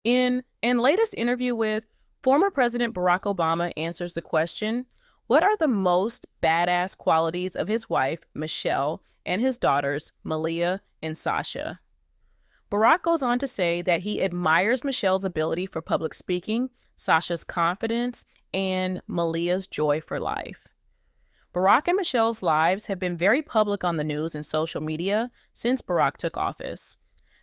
In an latest interview with former President Barack Obama answers the question, what are the most badass qualities of his wife, Michelle, and his daughters, Malia and Sasha? Barack goes on to say that he admires Michelle's ability for public speaking, Sasha's confidence, and Malia's joy for life. Barack and Michelle's lives have been very public on the news and social media since Barack took office.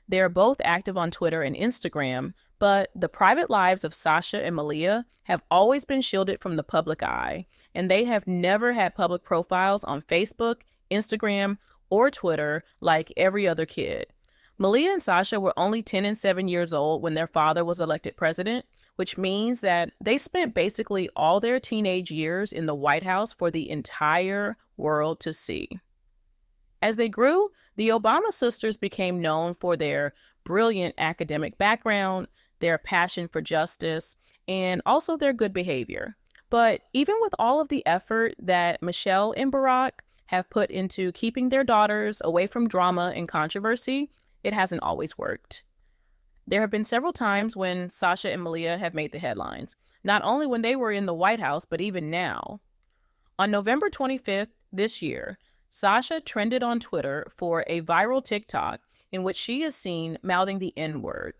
They are both active on Twitter and Instagram, but the private lives of Sasha and Malia have always been shielded from the public eye, and they have never had public profiles on Facebook, Instagram, or Twitter like every other kid. Malia and Sasha were only 10 and 7 years old when their father was elected president, which means that they spent basically all their teenage years in the White House for the entire world to see. As they grew, the Obama sisters became known for their brilliant academic background, their passion for justice, and also their good behavior. But even with all of the effort that Michelle and Barack have put into keeping their daughters away from drama and controversy, it hasn't always worked. There have been several times when Sasha and Malia have made the headlines, not only when they were in the White House, but even now. On November 25th this year, Sasha trended on Twitter for a viral TikTok in which she is seen mouthing the N-word.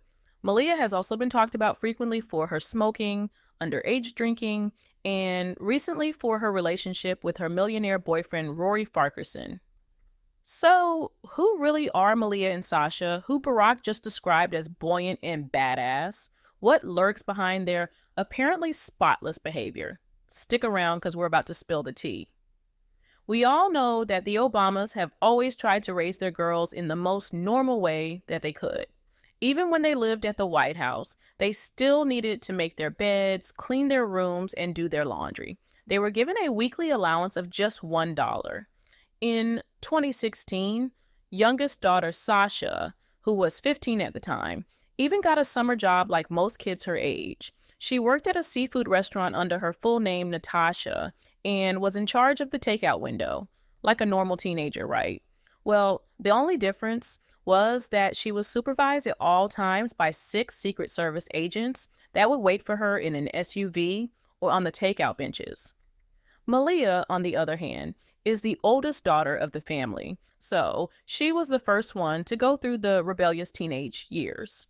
Malia has also been talked about frequently for her smoking, underage drinking, and recently for her relationship with her millionaire boyfriend, Rory Farquharson. So, who really are Malia and Sasha, who Barack just described as buoyant and badass? What lurks behind their apparently spotless behavior? Stick around because we're about to spill the tea. We all know that the Obamas have always tried to raise their girls in the most normal way that they could. Even when they lived at the White House, they still needed to make their beds, clean their rooms, and do their laundry. They were given a weekly allowance of just $1. In 2016, youngest daughter Sasha, who was 15 at the time, even got a summer job like most kids her age. She worked at a seafood restaurant under her full name, Natasha, and was in charge of the takeout window, like a normal teenager, right? Well, the only difference was that she was supervised at all times by 6 Secret Service agents that would wait for her in an SUV or on the takeout benches. Malia, on the other hand, is the oldest daughter of the family, so she was the first one to go through the rebellious teenage years.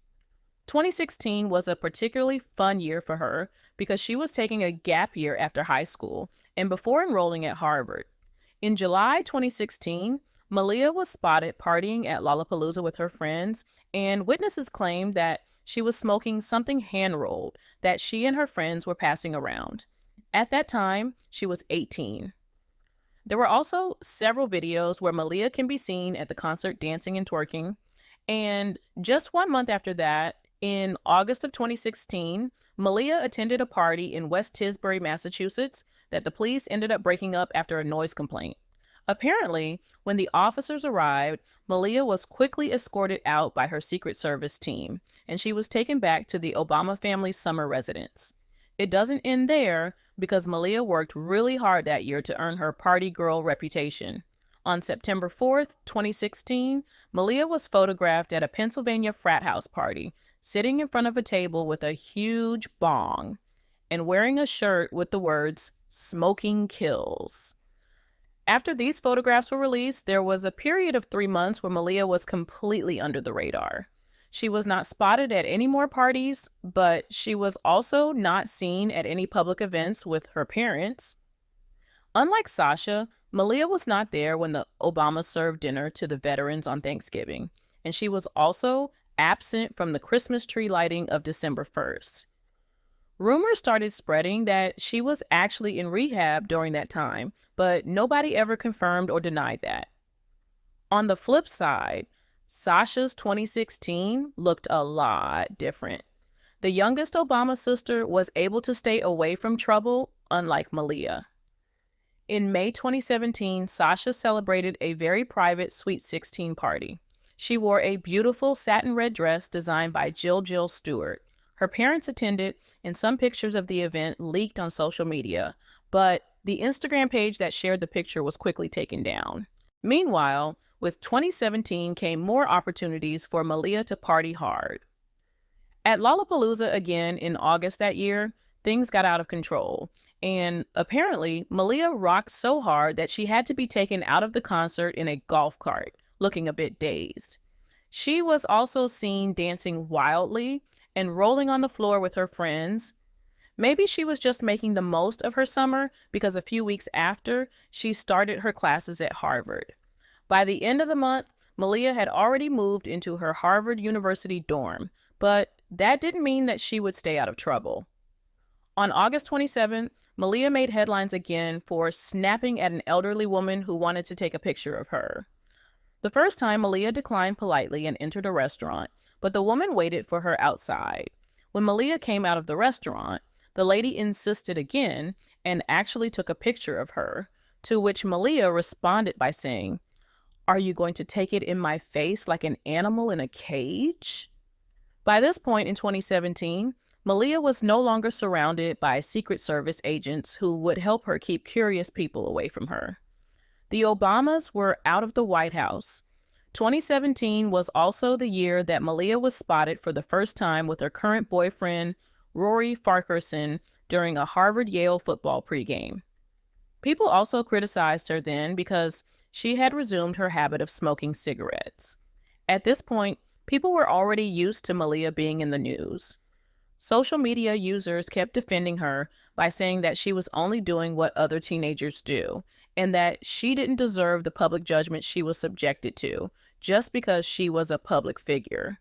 2016 was a particularly fun year for her because she was taking a gap year after high school and before enrolling at Harvard. In July 2016, Malia was spotted partying at Lollapalooza with her friends, and witnesses claimed that she was smoking something hand-rolled that she and her friends were passing around. At that time, she was 18. There were also several videos where Malia can be seen at the concert dancing and twerking, and just 1 month after that, in August of 2016, Malia attended a party in West Tisbury, Massachusetts, that the police ended up breaking up after a noise complaint. Apparently, when the officers arrived, Malia was quickly escorted out by her Secret Service team, and she was taken back to the Obama family's summer residence. It doesn't end there because Malia worked really hard that year to earn her party girl reputation. On September 4th, 2016, Malia was photographed at a Pennsylvania frat house party, sitting in front of a table with a huge bong and wearing a shirt with the words, "Smoking Kills." After these photographs were released, there was a period of 3 months where Malia was completely under the radar. She was not spotted at any more parties, but she was also not seen at any public events with her parents. Unlike Sasha, Malia was not there when the Obamas served dinner to the veterans on Thanksgiving, and she was also absent from the Christmas tree lighting of December 1st. Rumors started spreading that she was actually in rehab during that time, but nobody ever confirmed or denied that. On the flip side, Sasha's 2016 looked a lot different. The youngest Obama sister was able to stay away from trouble, unlike Malia. In May 2017, Sasha celebrated a very private Sweet 16 party. She wore a beautiful satin red dress designed by Jill Stewart. Her parents attended, and some pictures of the event leaked on social media, but the Instagram page that shared the picture was quickly taken down. Meanwhile, with 2017 came more opportunities for Malia to party hard. At Lollapalooza again in August that year, things got out of control. And apparently, Malia rocked so hard that she had to be taken out of the concert in a golf cart, looking a bit dazed. She was also seen dancing wildly and rolling on the floor with her friends. Maybe she was just making the most of her summer because a few weeks after, she started her classes at Harvard. By the end of the month, Malia had already moved into her Harvard University dorm, but that didn't mean that she would stay out of trouble. On August 27th, Malia made headlines again for snapping at an elderly woman who wanted to take a picture of her. The first time, Malia declined politely and entered a restaurant, but the woman waited for her outside. When Malia came out of the restaurant, the lady insisted again and actually took a picture of her, to which Malia responded by saying, "Are you going to take it in my face like an animal in a cage?" By this point in 2017, Malia was no longer surrounded by Secret Service agents who would help her keep curious people away from her. The Obamas were out of the White House. 2017 was also the year that Malia was spotted for the first time with her current boyfriend, Rory Farquharson, during a Harvard-Yale football pregame. People also criticized her then because she had resumed her habit of smoking cigarettes. At this point, people were already used to Malia being in the news. Social media users kept defending her by saying that she was only doing what other teenagers do, and that she didn't deserve the public judgment she was subjected to just because she was a public figure.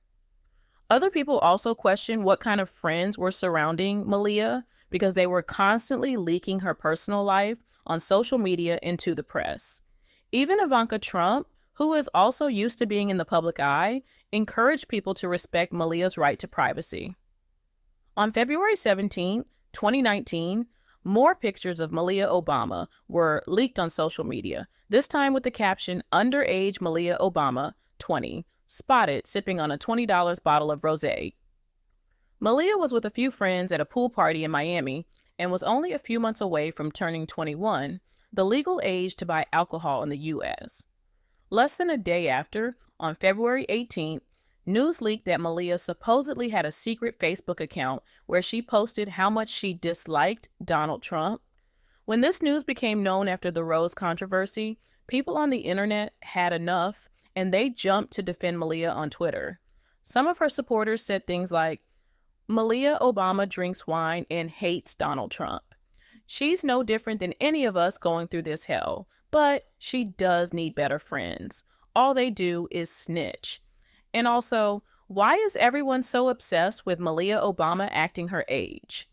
Other people also questioned what kind of friends were surrounding Malia because they were constantly leaking her personal life on social media into the press. Even Ivanka Trump, who is also used to being in the public eye, encouraged people to respect Malia's right to privacy. On February 17, 2019, more pictures of Malia Obama were leaked on social media, this time with the caption, "Underage Malia Obama, 20, spotted sipping on a $20 bottle of rosé." Malia was with a few friends at a pool party in Miami and was only a few months away from turning 21, the legal age to buy alcohol in the U.S. Less than a day after, on February 18th, news leaked that Malia supposedly had a secret Facebook account where she posted how much she disliked Donald Trump. When this news became known after the Rose controversy, people on the internet had enough, and they jumped to defend Malia on Twitter. Some of her supporters said things like, "Malia Obama drinks wine and hates Donald Trump. She's no different than any of us going through this hell, but she does need better friends. All they do is snitch." And also, why is everyone so obsessed with Malia Obama acting her age?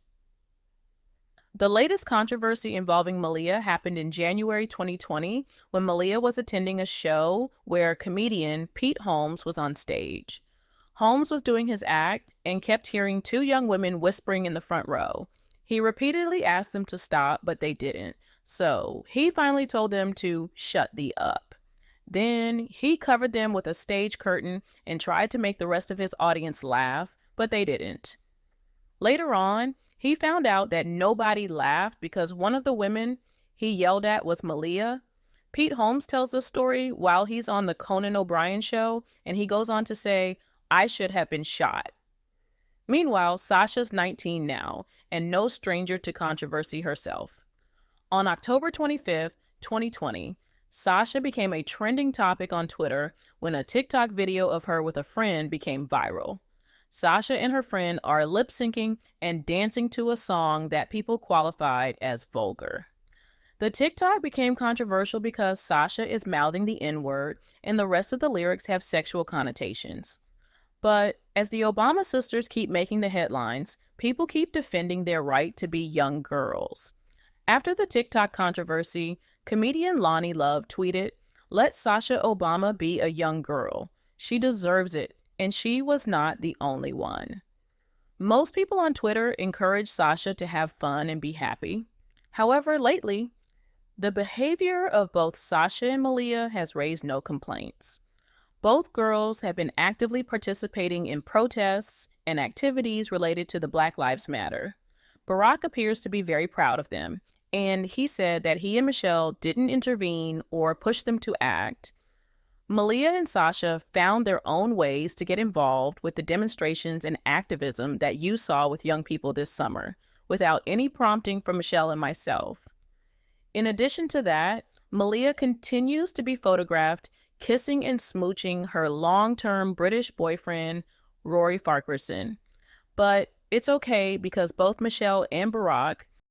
The latest controversy involving Malia happened in January 2020 when Malia was attending a show where comedian Pete Holmes was on stage. Holmes was doing his act and kept hearing two young women whispering in the front row. He repeatedly asked them to stop, but they didn't. So he finally told them to shut the up. Then he covered them with a stage curtain and tried to make the rest of his audience laugh, but they didn't. Later on, he found out that nobody laughed because one of the women he yelled at was Malia. Pete Holmes tells the story while he's on the Conan O'Brien show, and he goes on to say, "I should have been shot." Meanwhile, Sasha's 19 now, and no stranger to controversy herself. On October 25th, 2020, Sasha became a trending topic on Twitter when a TikTok video of her with a friend became viral. Sasha and her friend are lip-syncing and dancing to a song that people qualified as vulgar. The TikTok became controversial because Sasha is mouthing the N-word and the rest of the lyrics have sexual connotations. But as the Obama sisters keep making the headlines, people keep defending their right to be young girls. After the TikTok controversy, comedian Lonnie Love tweeted, "Let Sasha Obama be a young girl. She deserves it, and she was not the only one." Most people on Twitter encourage Sasha to have fun and be happy. However, lately, the behavior of both Sasha and Malia has raised no complaints. Both girls have been actively participating in protests and activities related to the Black Lives Matter. Barack appears to be very proud of them, and he said that he and Michelle didn't intervene or push them to act. Malia and Sasha found their own ways to get involved with the demonstrations and activism that you saw with young people this summer, without any prompting from Michelle and myself. In addition to that, Malia continues to be photographed kissing and smooching her long-term British boyfriend, Rory Farquharson. But it's okay because both Michelle and Barack